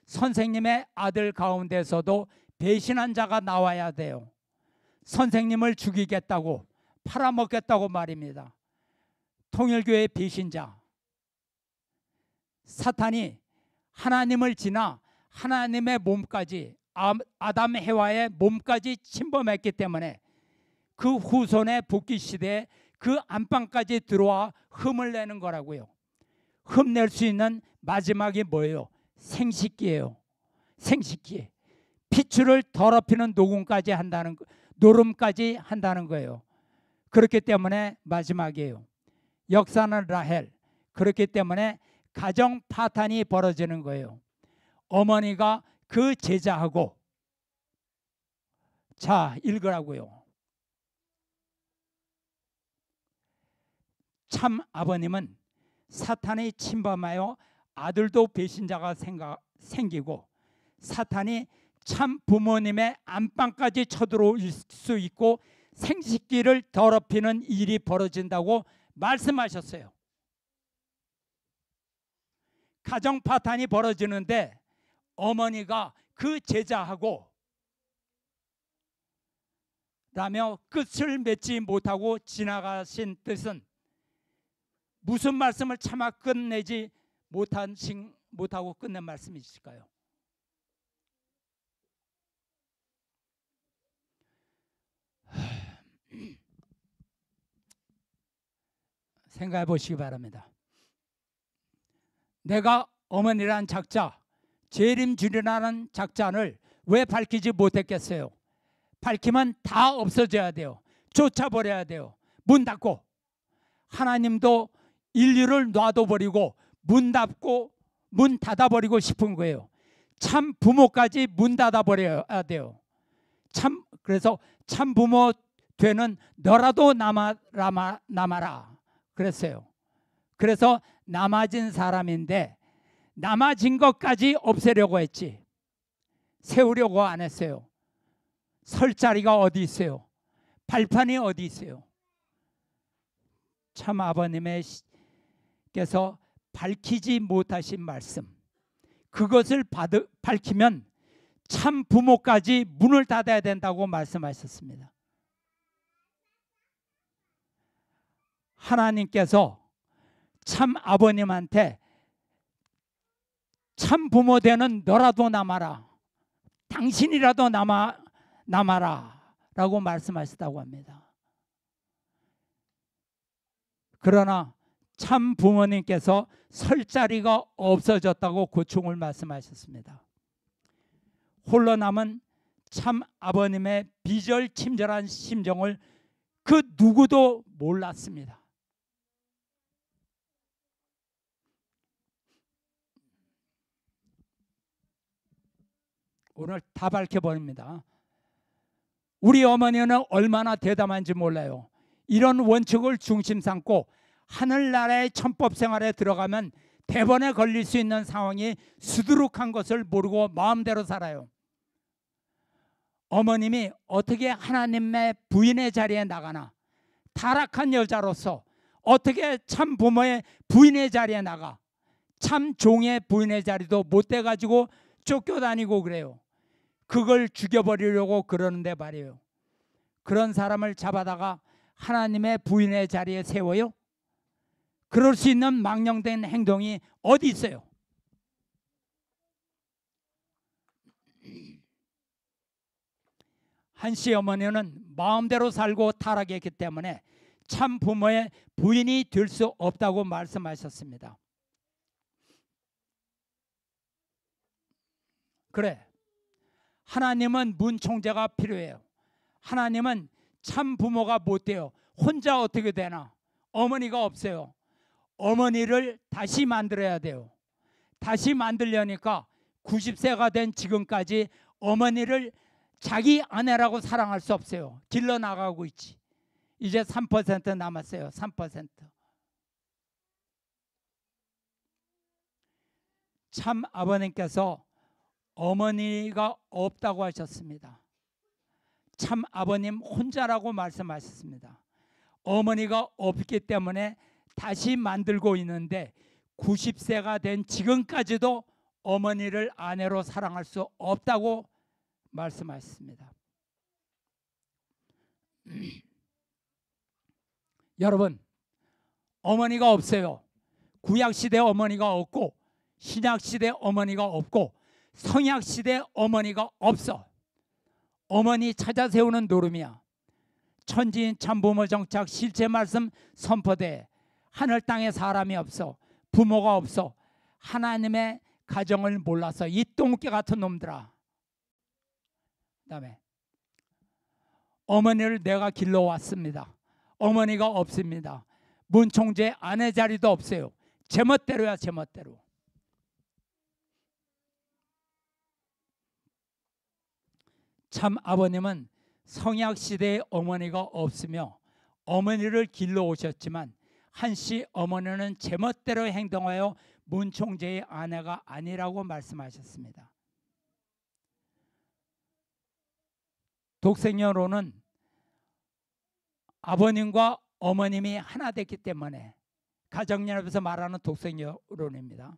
선생님의 아들 가운데서도 배신한 자가 나와야 돼요. 선생님을 죽이겠다고 팔아먹겠다고 말입니다. 통일교의 배신자 사탄이 하나님을 지나 하나님의 몸까지 아담 해와의 몸까지 침범했기 때문에 그 후손의 복귀 시대에 그 안방까지 들어와 흠을 내는 거라고요. 흠낼 수 있는 마지막이 뭐예요? 생식기예요. 생식기. 피추를 더럽히는 노름까지 한다는 거예요. 그렇기 때문에 마지막이에요. 역사는 라헬. 그렇기 때문에 가정 파탄이 벌어지는 거예요. 어머니가 그 제자하고, 자 읽으라고요. 참 아버님은 사탄이 침범하여 아들도 배신자가 생기고, 사탄이 참 부모님의 안방까지 쳐들어올 수 있고 생식기를 더럽히는 일이 벌어진다고 말씀하셨어요. 가정 파탄이 벌어지는데 어머니가 그 제자하고 라며 끝을 맺지 못하고 지나가신 뜻은 무슨 말씀을 차마 끝내지 못하고 끝낸 말씀이실까요? 생각해 보시기 바랍니다. 내가 어머니란 작자, 재림주리라는 작자를 왜 밝히지 못했겠어요? 밝히면 다 없어져야 돼요. 쫓아버려야 돼요. 문 닫고. 하나님도 인류를 놔둬버리고 문 닫아버리고 싶은 거예요. 참 부모까지 문 닫아버려야 돼요. 그래서 참 부모 되는 너라도 남아라 그랬어요. 그래서 남아진 사람인데 남아진 것까지 없애려고 했지 세우려고 안 했어요. 설 자리가 어디 있어요? 발판이 어디 있어요? 참 아버님께서 밝히지 못하신 말씀, 그것을 밝히면 참 부모까지 문을 닫아야 된다고 말씀하셨습니다. 하나님께서 참 아버님한테 참 부모 되는 너라도 남아라, 당신이라도 남아라 라고 말씀하셨다고 합니다. 그러나 참 부모님께서 설 자리가 없어졌다고 고충을 말씀하셨습니다. 홀로 남은 참 아버님의 비절침절한 심정을 그 누구도 몰랐습니다. 오늘 다 밝혀버립니다. 우리 어머니는 얼마나 대담한지 몰라요. 이런 원칙을 중심 삼고 하늘나라의 천법 생활에 들어가면 대번에 걸릴 수 있는 상황이 수두룩한 것을 모르고 마음대로 살아요. 어머님이 어떻게 하나님의 부인의 자리에 나가나, 타락한 여자로서 어떻게 참 부모의 부인의 자리에 나가, 참 종의 부인의 자리도 못 돼가지고 쫓겨다니고 그래요. 그걸 죽여버리려고 그러는데 말이에요. 그런 사람을 잡아다가 하나님의 부인의 자리에 세워요? 그럴 수 있는 망령된 행동이 어디 있어요? 한씨 어머니는 마음대로 살고 타락했기 때문에 참 부모의 부인이 될 수 없다고 말씀하셨습니다. 그래, 하나님은 문총재가 필요해요. 하나님은 참 부모가 못 돼요. 혼자 어떻게 되나? 어머니가 없어요. 어머니를 다시 만들어야 돼요. 다시 만들려니까 90세가 된 지금까지 어머니를 자기 아내라고 사랑할 수 없어요. 길러 나가고 있지. 이제 3% 남았어요. 3%. 참 아버님께서 어머니가 없다고 하셨습니다. 참 아버님 혼자라고 말씀하셨습니다. 어머니가 없기 때문에 다시 만들고 있는데 90세가 된 지금까지도 어머니를 아내로 사랑할 수 없다고 말씀하셨습니다. 여러분, 어머니가 없어요. 구약시대 어머니가 없고 신약시대 어머니가 없고 성약시대 어머니가 없어. 어머니 찾아 세우는 노름이야. 천지인 참부모 정착 실제 말씀 선포대. 하늘 땅에 사람이 없어. 부모가 없어. 하나님의 가정을 몰라서 이 똥개 같은 놈들아. 그다음에 어머니를 내가 길러왔습니다. 어머니가 없습니다. 문총재 아내 자리도 없어요. 제멋대로야, 제멋대로. 참 아버님은 성약시대에 어머니가 없으며 어머니를 길러오셨지만 한씨 어머니는 제멋대로 행동하여 문총재의 아내가 아니라고 말씀하셨습니다. 독생여론은 아버님과 어머님이 하나 됐기 때문에, 가정연합에서 말하는 독생여론입니다.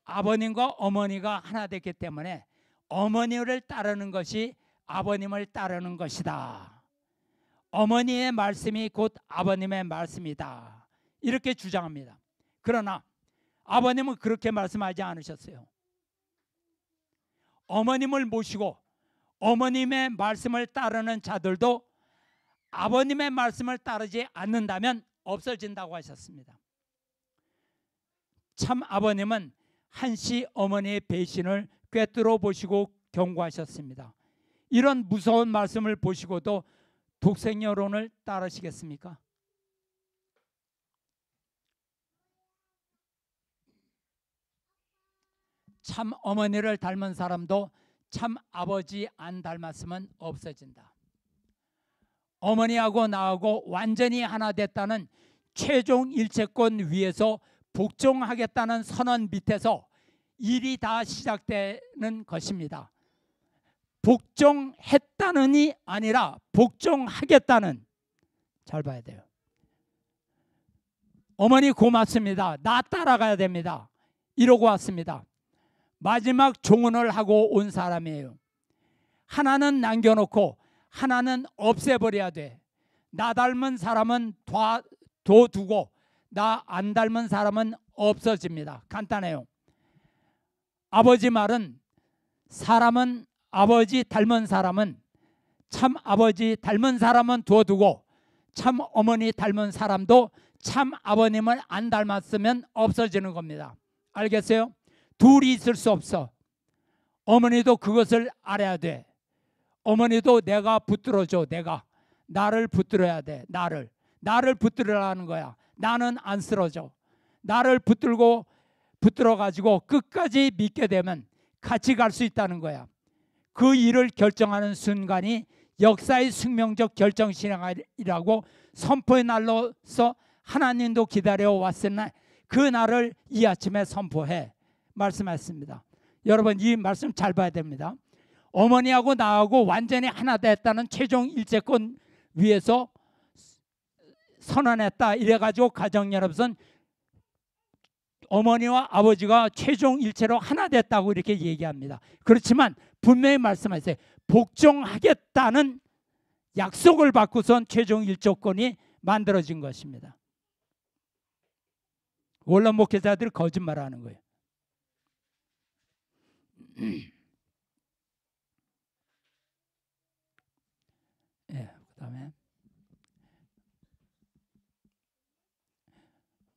아버님과 어머니가 하나 됐기 때문에 어머니를 따르는 것이 아버님을 따르는 것이다. 어머니의 말씀이 곧 아버님의 말씀이다. 이렇게 주장합니다. 그러나 아버님은 그렇게 말씀하지 않으셨어요. 어머님을 모시고 어머님의 말씀을 따르는 자들도 아버님의 말씀을 따르지 않는다면 없어진다고 하셨습니다. 참 아버님은 한씨 어머니의 배신을 꿰뚫어 보시고 경고하셨습니다. 이런 무서운 말씀을 보시고도 독생여론을 따르시겠습니까? 참 어머니를 닮은 사람도 참 아버지 안 닮았으면 없어진다. 어머니하고 나하고 완전히 하나 됐다는 최종 일체권 위에서 복종하겠다는 선언 밑에서 일이 다 시작되는 것입니다. 복종했다는이 아니라 복종하겠다는, 잘 봐야 돼요. 어머니 고맙습니다. 나 따라가야 됩니다. 이러고 왔습니다. 마지막 종언을 하고 온 사람이에요. 하나는 남겨놓고 하나는 없애버려야 돼. 나 닮은 사람은 둬두고 나 안 닮은 사람은 없어집니다. 간단해요. 아버지 말은, 사람은 아버지 닮은 사람은, 참 아버지 닮은 사람은 둬두고 참 어머니 닮은 사람도 참 아버님을 안 닮았으면 없어지는 겁니다. 알겠어요? 둘이 있을 수 없어. 어머니도 그것을 알아야 돼. 어머니도 내가 붙들어줘. 내가 나를 붙들어야 돼. 나를 붙들으라는 거야. 나는 안 쓰러져. 나를 붙들어가지고 끝까지 믿게 되면 같이 갈 수 있다는 거야. 그 일을 결정하는 순간이 역사의 숙명적 결정신앙이라고 선포의 날로서 하나님도 기다려왔으나 그 날을 이 아침에 선포해 말씀하셨습니다. 여러분, 이 말씀 잘 봐야 됩니다. 어머니하고 나하고 완전히 하나 됐다는 최종 일체권 위에서 선언했다. 이래가지고 가정연합은 어머니와 아버지가 최종 일체로 하나 됐다고 이렇게 얘기합니다. 그렇지만 분명히 말씀하세요. 복종하겠다는 약속을 받고선 최종 일조권이 만들어진 것입니다. 원로 목회자들이 거짓말하는 거예요. 예, 그다음에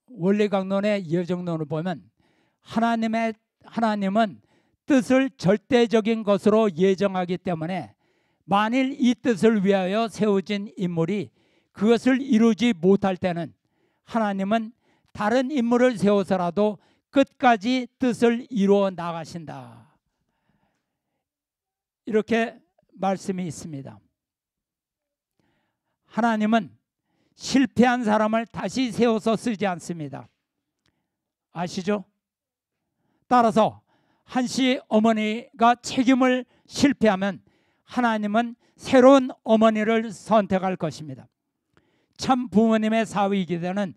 원리강론의 이어정론을 보면 하나님은 뜻을 절대적인 것으로 예정하기 때문에 만일 이 뜻을 위하여 세워진 인물이 그것을 이루지 못할 때는 하나님은 다른 인물을 세워서라도 끝까지 뜻을 이루어 나가신다. 이렇게 말씀이 있습니다. 하나님은 실패한 사람을 다시 세워서 쓰지 않습니다. 아시죠? 따라서 한씨 어머니가 책임을 실패하면 하나님은 새로운 어머니를 선택할 것입니다. 참 부모님의 사위 기대는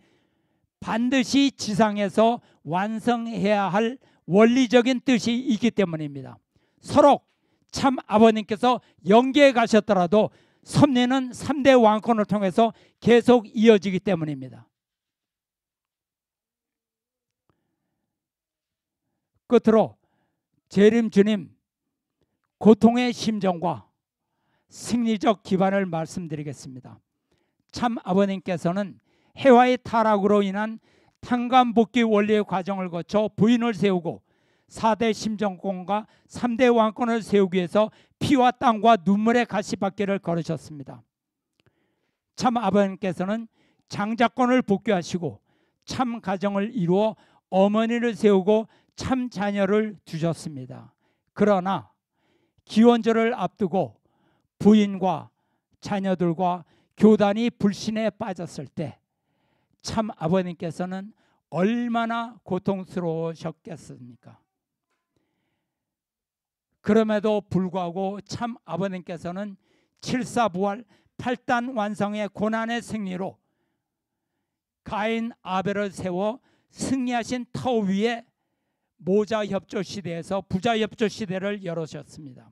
반드시 지상에서 완성해야 할 원리적인 뜻이 있기 때문입니다. 서로 참 아버님께서 영계에 가셨더라도 섭리는 3대 왕권을 통해서 계속 이어지기 때문입니다. 끝으로 재림 주님 고통의 심정과 승리적 기반을 말씀드리겠습니다. 참 아버님께서는 해와의 타락으로 인한 탕감복귀 원리의 과정을 거쳐 부인을 세우고 4대 심정권과 3대 왕권을 세우기 위해서 피와 땀과 눈물의 가시밭길을 걸으셨습니다. 참 아버님께서는 장자권을 복귀하시고 참 가정을 이루어 어머니를 세우고 참 자녀를 두셨습니다. 그러나 기원절을 앞두고 부인과 자녀들과 교단이 불신에 빠졌을 때 참 아버님께서는 얼마나 고통스러우셨겠습니까? 그럼에도 불구하고 참 아버님께서는 7사부활 8단 완성의 고난의 승리로 가인 아벨을 세워 승리하신 터 위에 모자 협조 시대에서 부자 협조 시대를 열으셨습니다.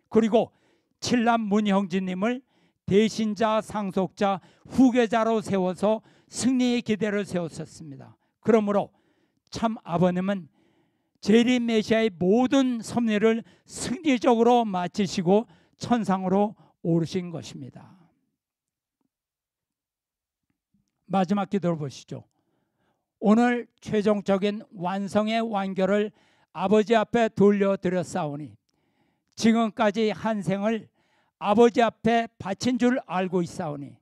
그리고 칠남 문형진님을 대신자, 상속자, 후계자로 세워서 승리의 기대를 세웠었습니다. 그러므로 참 아버님은 재림 메시아의 모든 섭리를 승리적으로 마치시고 천상으로 오르신 것입니다. 마지막 기도를 보시죠. 오늘 최종적인 완성의 완결을 아버지 앞에 돌려드렸사오니 지금까지 한 생을 아버지 앞에 바친 줄 알고 있사오니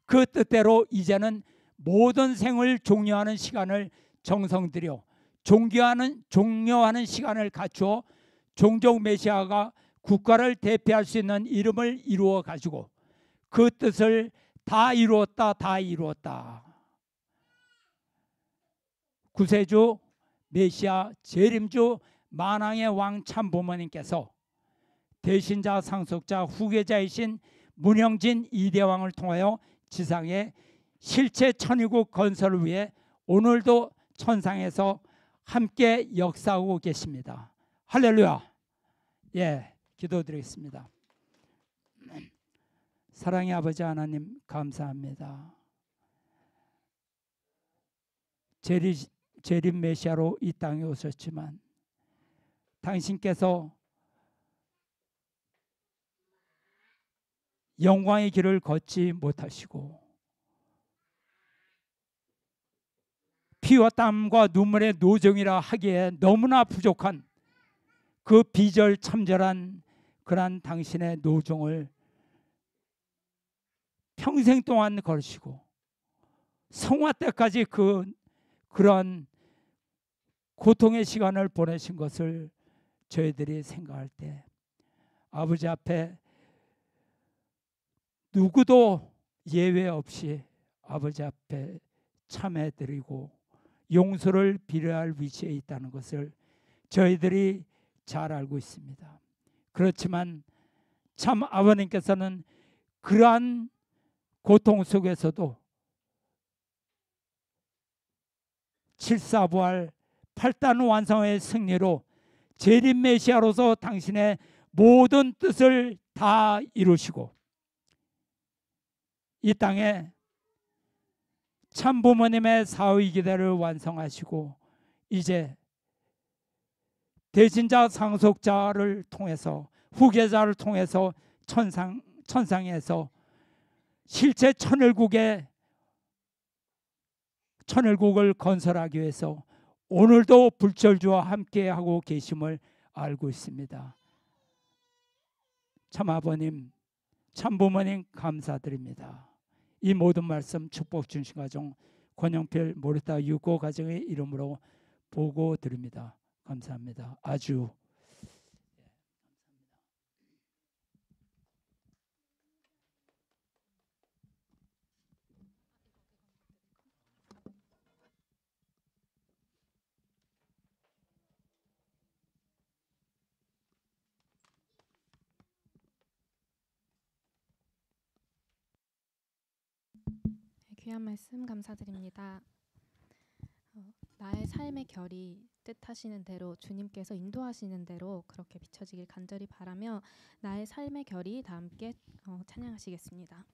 그 뜻대로 이제는 모든 생을 종료하는 시간을 정성 들여 종료하는 시간을 갖추어 종족 메시아가 국가를 대표할 수 있는 이름을 이루어 가지고 그 뜻을 다 이루었다. 구세주 메시아 재림주 만왕의 왕 참부모님께서 대신자 상속자 후계자이신 문형진 이대왕을 통하여 지상의 실체 천일국 건설을 위해 오늘도 천상에서 함께 역사하고 계십니다. 할렐루야. 예, 기도드리겠습니다. 사랑의 아버지 하나님 감사합니다. 재림 메시아로 이 땅에 오셨지만 당신께서 영광의 길을 걷지 못하시고 피와 땀과 눈물의 노정이라 하기에 너무나 부족한 그 비절참절한 그러한 당신의 노정을 평생 동안 걸으시고 성화 때까지 그러한 고통의 시간을 보내신 것을 저희들이 생각할 때 아버지 앞에 누구도 예외 없이 아버지 앞에 참회드리고 용서를 빌어야 위치에 있다는 것을 저희들이 잘 알고 있습니다. 그렇지만 참 아버님께서는 그러한 고통 속에서도 7사부활 8단 완성의 승리로 재림 메시아로서 당신의 모든 뜻을 다 이루시고 이 땅에 참부모님의 사의 기대를 완성하시고 이제 대신자 상속자를 통해서 후계자를 통해서 천상에서 실제 천일국을 건설하기 위해서 오늘도 불철주와 함께하고 계심을 알고 있습니다. 참 아버님, 참 부모님 감사드립니다. 이 모든 말씀 축복 주신 가정 권영필 모르타 유고 가정의 이름으로 보고 드립니다. 감사합니다. 아주 귀한 말씀 감사드립니다. 나의 삶의 결이 뜻하시는 대로 주님께서 인도하시는 대로 그렇게 비춰지길 간절히 바라며 나의 삶의 결이 다 함께 찬양하시겠습니다.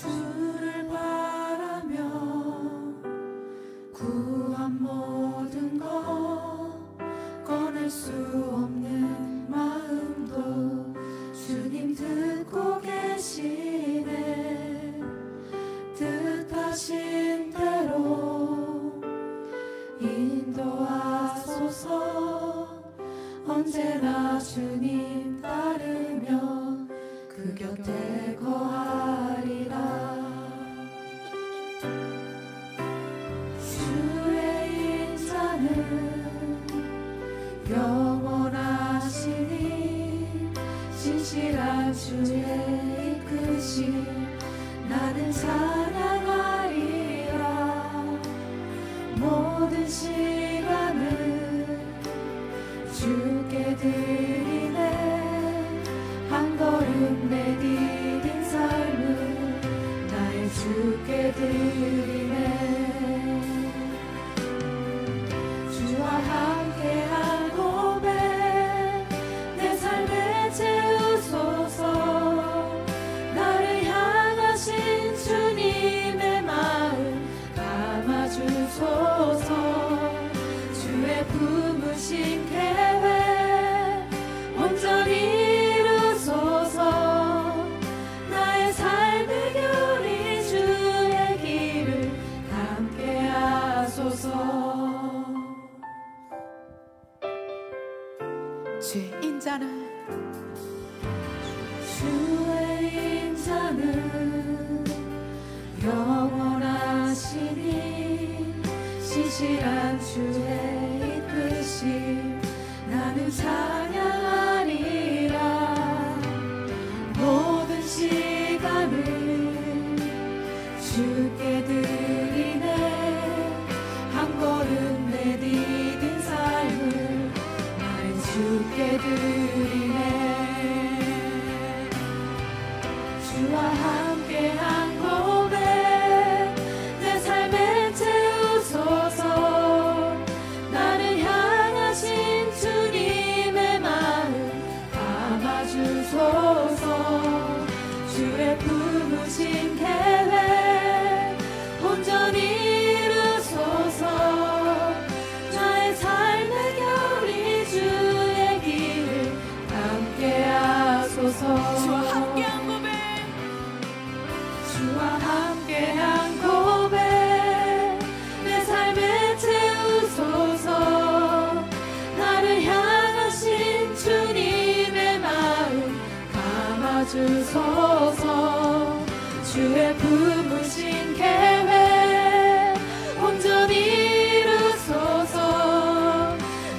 주를 바라며 구한 모든 것 향하신 대로 인도하소서. 언제나 주님 따르며 그 곁에 거하리라. 주의 인자는 영원하시니 진실한 주의 이끄심 나는 찬양하리라. 모든 시간을 주께 드리네. 한 걸음 내디딘 삶을 나의 주께 드리네. 주와 함께한 고백 내 삶에 채우소서. 나를 향하신 주님의 마음 담아주소서. 주의 품으신 계획 온전히 이루소서. 나의 삶의 결이 주의 길을 함께 하소서. 주의 인자는 주의 인자는 영원하시니 신실한 주의 이끄심 나는 찬양하리라. 모든 시간을 주께 드리네. 한 걸음 내디딘 삶을 나의 주께 드리네. 주와 함께한 고백 내 삶에 채우소서. 나를 향하신 주님의 마음 담아주소서. 주의 품으신 계획 온전히 이루소서. 나의 삶의 결이 주의 길을 함께 하소서. 주와 함께한 고백 주와 함께한 고백 내 삶에 채우소서. 나를 향하신 주님의 마음 담아주소서. 주의 품으신 계획 온전히 이루소서.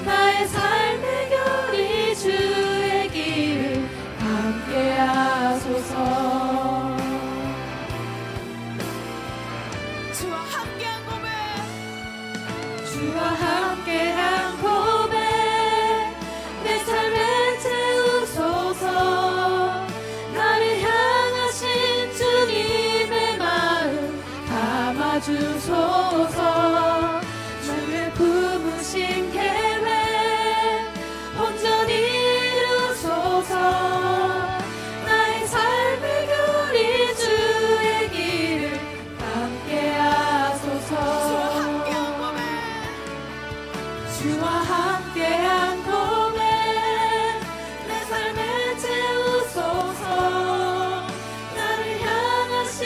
나의 삶의 결이 주의 길을 함께 하소서. 주와 함께한 고백 주와 함께한 고백 내 삶에 채우소서. 나를 향하신 주님의 마음 담아주소서. 주의 품으신 계획 온전히 이루소서. 나의 삶의 결이 주의 길을 함께 하소서. 주와 함께한 고백 내 삶에 채우소서. 나를 향하신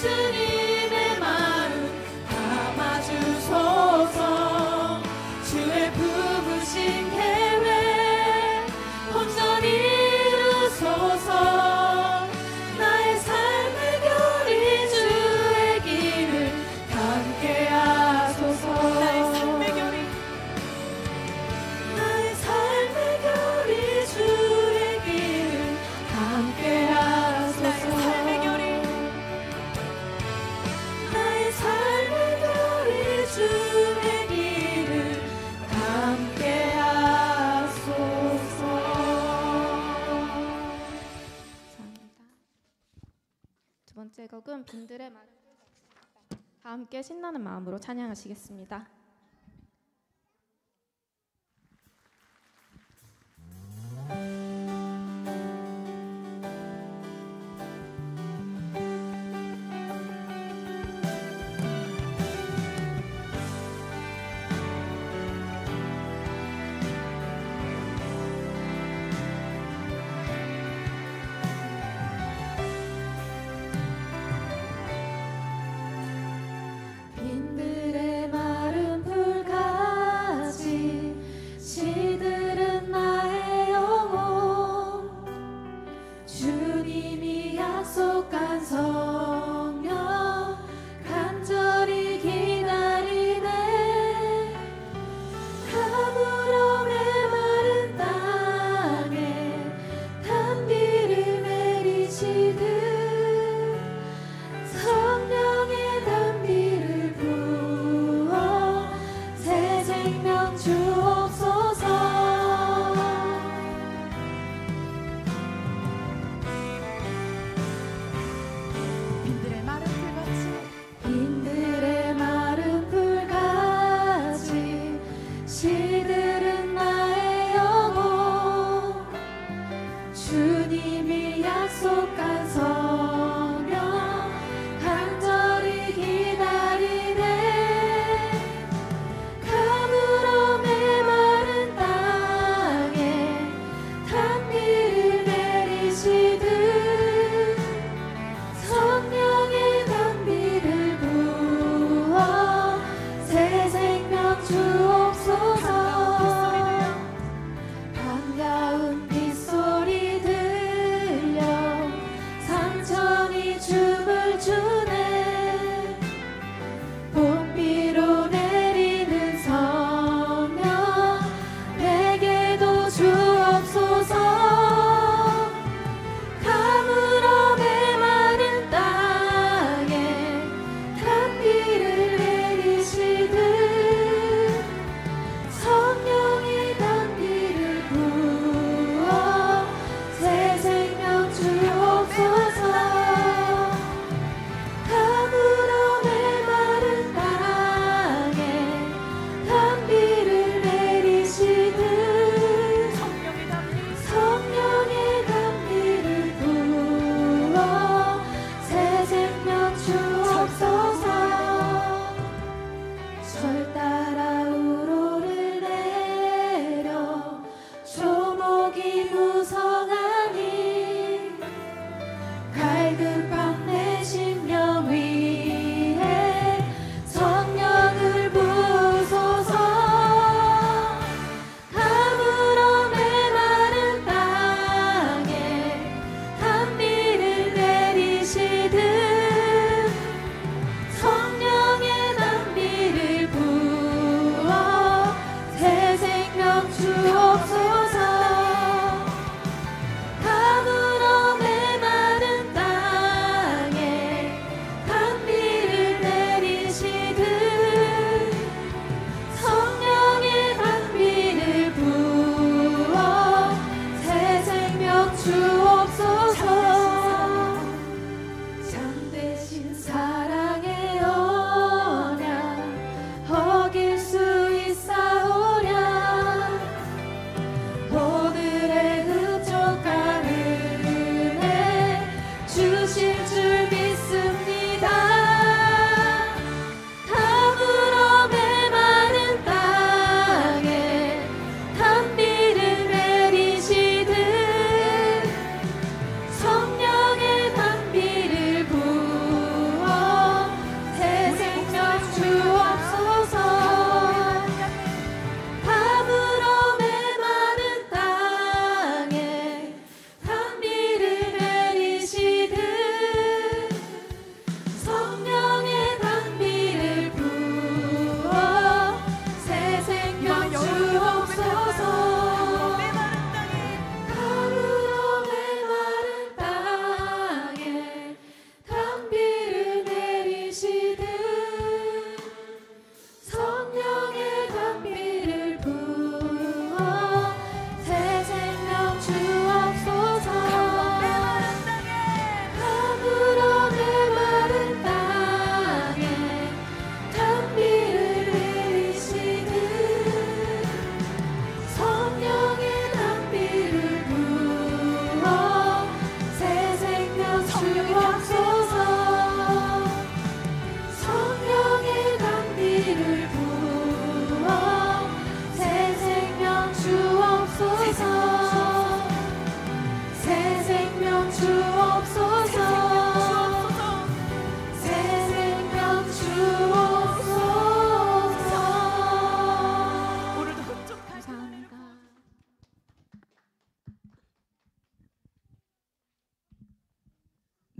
주님의 마음 담아주소서. 주의 품으신 계획 온전히 이루소서. 나의 삶의 결이 주의 길을 함께 하소서. 나의 삶의 결이 나의 삶의 결이 주의 길을 함께 하소서. 나의 삶의 결이 나의 삶의 결이 주의 길을 함께 하소서. 감사합니다. 두 번째 곡은 분들의 말을 다 함께 신나는 마음으로 찬양하시겠습니다.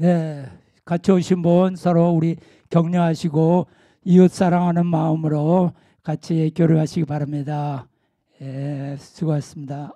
네, 같이 오신 분 서로 우리 격려하시고 이웃 사랑하는 마음으로 같이 교류하시기 바랍니다. 예, 수고하셨습니다.